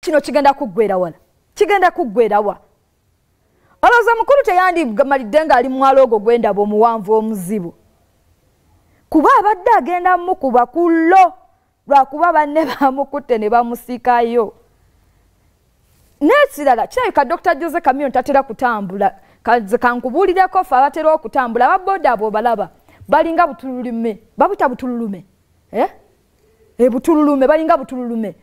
kino kigenda kuggwera wala kigenda kuggwera wa oloza mukulu teyandi gamalidde nga ali mwalo ogwo gwendaba omuwanvu omuzibu kuba abadde agenda mukuba kullo lwakuba banne bamukutte ne bamusikayo n'ekirala kirabika Dr. Jose Chameleon tatera kutambula kankubuulireko fe abatera okutambula ababoda abo balaba balinga butululume babuta butululume butululume balinga butululume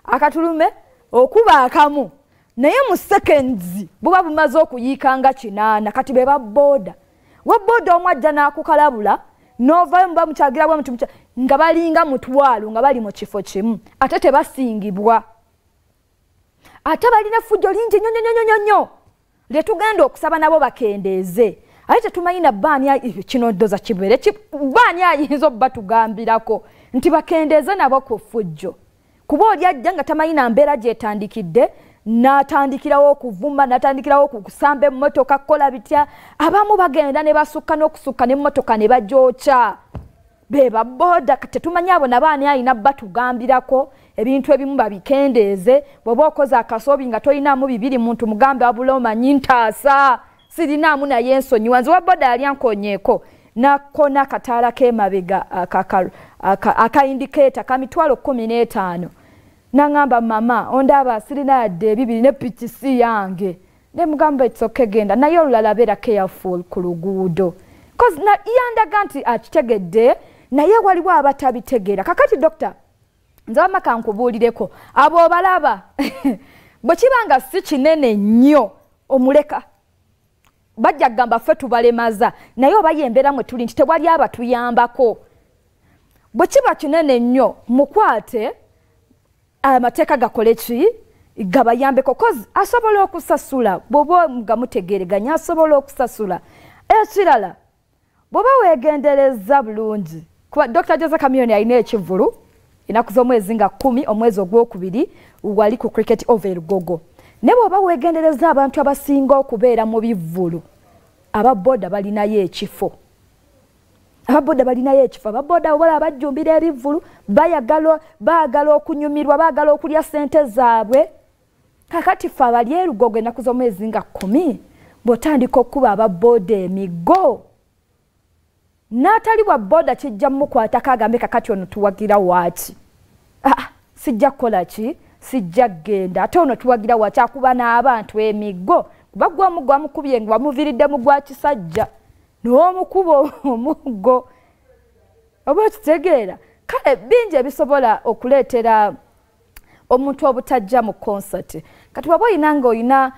akatulume okuba akamu naye mu seconds buba bumaze okuyiikanga kinaana kati be baboda waboda omwajja n'akukalabula novayo mba mukyagira bwa mutu nga balinga mutwalo nga bali mu kifo kimu ate tebasingibwa ate balina fujjo lingi nnyo letugenda okusaba nabo bakendeeze ate tetumayina baani kino doza kibere baani ayinza obba tugambirako nti bakendeeze nabo ku fujjo kuba oli ajja nga tamayina mbeera gyetandikidde n'atandikirawo okuvuma n'atandikirawo okusamba emmotoka kukola bitya abamu bagenda ne basukka n'okusukka n'emmotoka ne bagyokya be baboda tetumanyi abo nabaani ayina batugambirako ebintu ebimu babikendeeze bw'oba okoze akasobi nga tolinaamu bibiri muntu mugambe wabula omanyi ntaasa sirinaamu naye ensonyiwa nze waboda yali ankonyeeko nakona akataala k'emabega aka-indicata ka mitwalo 15 nangamba mama ondaba sirina yadde ebibiri ne PTC yange ne mugamba it's okay genda naye olulala beera careful ku luguudo cause na yandaga nti akitegedde naye waliwo abatabitegeera kakati doctor nze wamma kankubuulireko abo balaba bwe kibanga si kinene nnyo omuleka bajja kugamba ffe tubalemaza naye oba yembeera mwe tuli nti tewali abatuyambako bwe kiba kinene nnyo mukwate amateeka gakole ki gabayambeko cause asobola okusasula bw'oba nga mutegereganya asobola okusasula ekirala bw'oba weegendereza bulungi kuba Dr. Jose Chameleon alina ekivulu ennaku z'omwezi nga 10 omwezi ogwokubiri wali ku cricket over Lugogo ne bw'oba weegendereza abantu abasinga okubeera mu bivvulu ababoda balinayo ekifo ababoda obola bajjumbira ebivvulu baagala okunyumirwa baagala okulya ssente zaabwe kakati fe abali e Lugogo ennaku z'omwezi nga 10 bw'otandika okuba ababoda emigo n'atali bwa boda kijja mukwatako agambe kakati ono tuwagira waaki sijja kukola ki sijja genda ate ono tuwagira waaki akuba n'abantu emigo kuba gw'omuggo amukubye nga wamuviridde mu gwa kisajja n'omukuba omuggo oba okitegeera kale bingi ebisobola okuleetera omuntu obutajja mu concert kati waba oyina ng'olina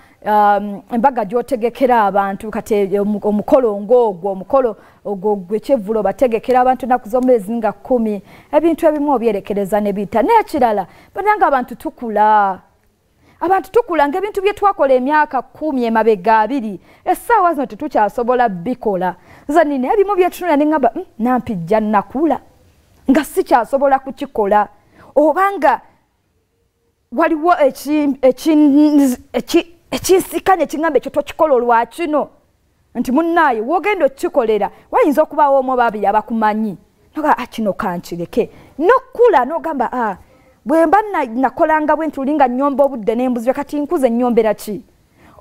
embaga gy'otegekera abantu kati omukolo ng'ogwo omukolo ogwo gw'ekivvulo bategekera abantu ennaku z'omwezi nga 10 ebintu ebimu obyerekereza ne biyita n'ekirala bananga abantu tukula ng'ebintu bye twakola emyaka 10 emabega 2 essaawa zino tetukyasobola bikola nze nina ebimu byetunula ne ngamba Nampijja nakula nga sikyasobola kukikola obanga waliwo ekinsikanye ekingamba ekyo tokikola olwakino nti munnaaye wogenda okikolera wayinza okubaawo omu babiri abakumanyi noga kino kankireke nokula nogamba bwe mba nakolanga bwe ntuli nga nnyomba obudde n'embuzi kati nkuze nnyombera ki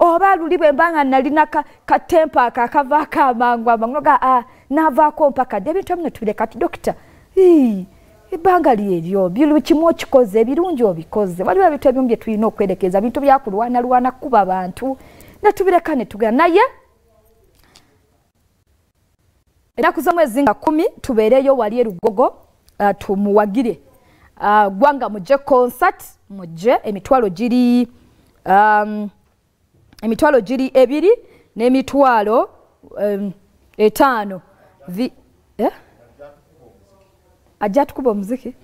oba luli bwe mba nga nalina katempa akavaako amangu noga naavaako mpaka dde ebintu ebino tubire kati dokita ebbanga lyeryo buli kimu okikoze ebirungi obikoze waliwo ebintu ebimu bye tulina okwerekeza bintu byakulwana kuba abantu netubireka netugenda naye ennaku z'omwezi nga 10 tubeereyo wali e Lugogo tumuwagire gwanga mujje concert mujje emitwalo giri 2 n'emitwalo 5 ajja tukuba omuziki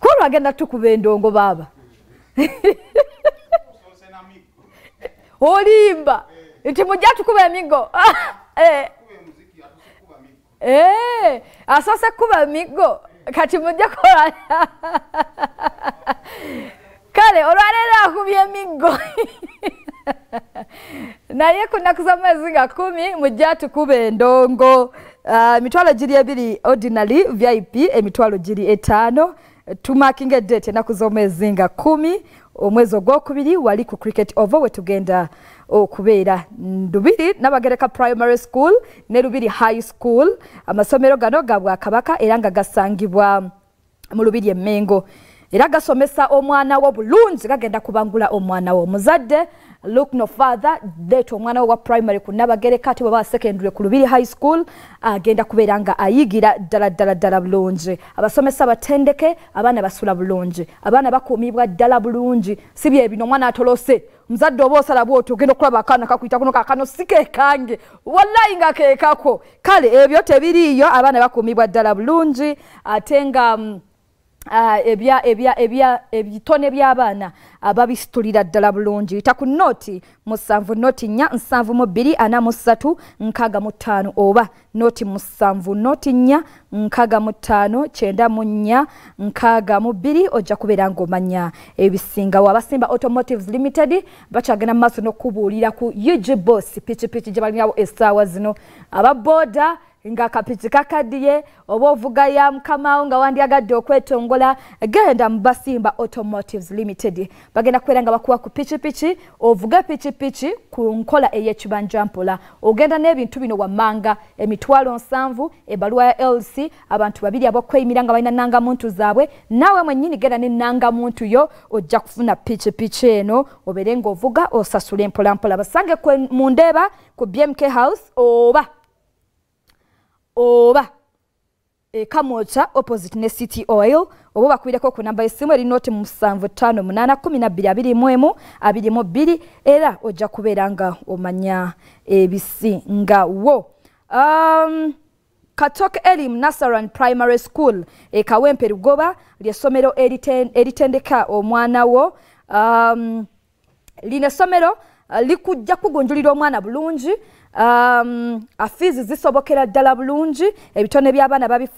kwolwo agenda tukuba endongo baaba olimba nti mujja tukuba emigo asoose kuba emigo kati mujja kola kale olwaleero akubye emigo naye ku nnaku z'omwezi nga 10 mujja tukuba endongo emitwalo giri 2 ordinary VIP emitwalo giri 5 tumakinga date enaku z'omwezi nga 10 omwezi ogwokubiri wali ku cricket over we tugenda okubeera Lubiri Nabagereka Primary School ne Lubiri High School amasomero gano ga Bwakabaka era nga gasangibwa mu Lubiri Emmengo era gasomesa omwana wo bulungi gagenda kubangula omwana wo muzadde look no further date omwana wa primary ku Nabagereka ati baba secondary ku Lubiri High School agenda kubeera nga ayigira ddala bulungi abasomesa batendeke abaana basula bulungi abaana bakuumibwa ddala bulungi sibye bino omwana atolose muzadde oba osala bw'otyo ogenda okulaba akaana kakwita kuno kakano sikekange wallahi nga keekako kale ebyo tebiriiyo abaana bakuumibwa ddala bulungi ate nga ebitone by'abaana ababisitulira ddala bulungi bita ku noti 7 noti 4 7 mu 2 4 mu 3 6 mu 5 oba noti 7 noti 4 6 mu 5 9 mu 4 6 mu 2 ojja kubeera ng'omanya ebisinga Wabasimba Automotives Limited bakyagenda maaso n'okubuulira ku UG Boss pichipichi gye balinawo essaawa zino aba boda nga kapiti kakadiye oba ovuga ya mukamawo nga wandyagadde okwetongola genda mu Basimba Automotives Limited bagenda kubeera nga bakuwa ku pichipichi ovuga pichipichi ku nkola ey'ekibanja mpola ogenda n'ebintu bino wammanga emitwalo 7 ebaluwa ya LC abantu babiri abakweyimira nga balina nangamuntu zaabwe naawe mwennyini genda ne nangamuntu yo ojja kufuna pichipichi eno obeere ng'ovuga osasula mpolampola basange mu Ndeeba ku BMK House oba Kamocha opposite ne City Oil oba bakwireko ku namba y'essimu eri noti 75811222 era ojja kubeera nga omanya ebisingawo Katoke Elim Nasaran Primary School Kawempe Lugoba ly'essomero eritendeka omwana wo lino essomero likujja kugunjulira omwana bulungi afizi zisobokera ddala bulungi ebitone by'abaana babifa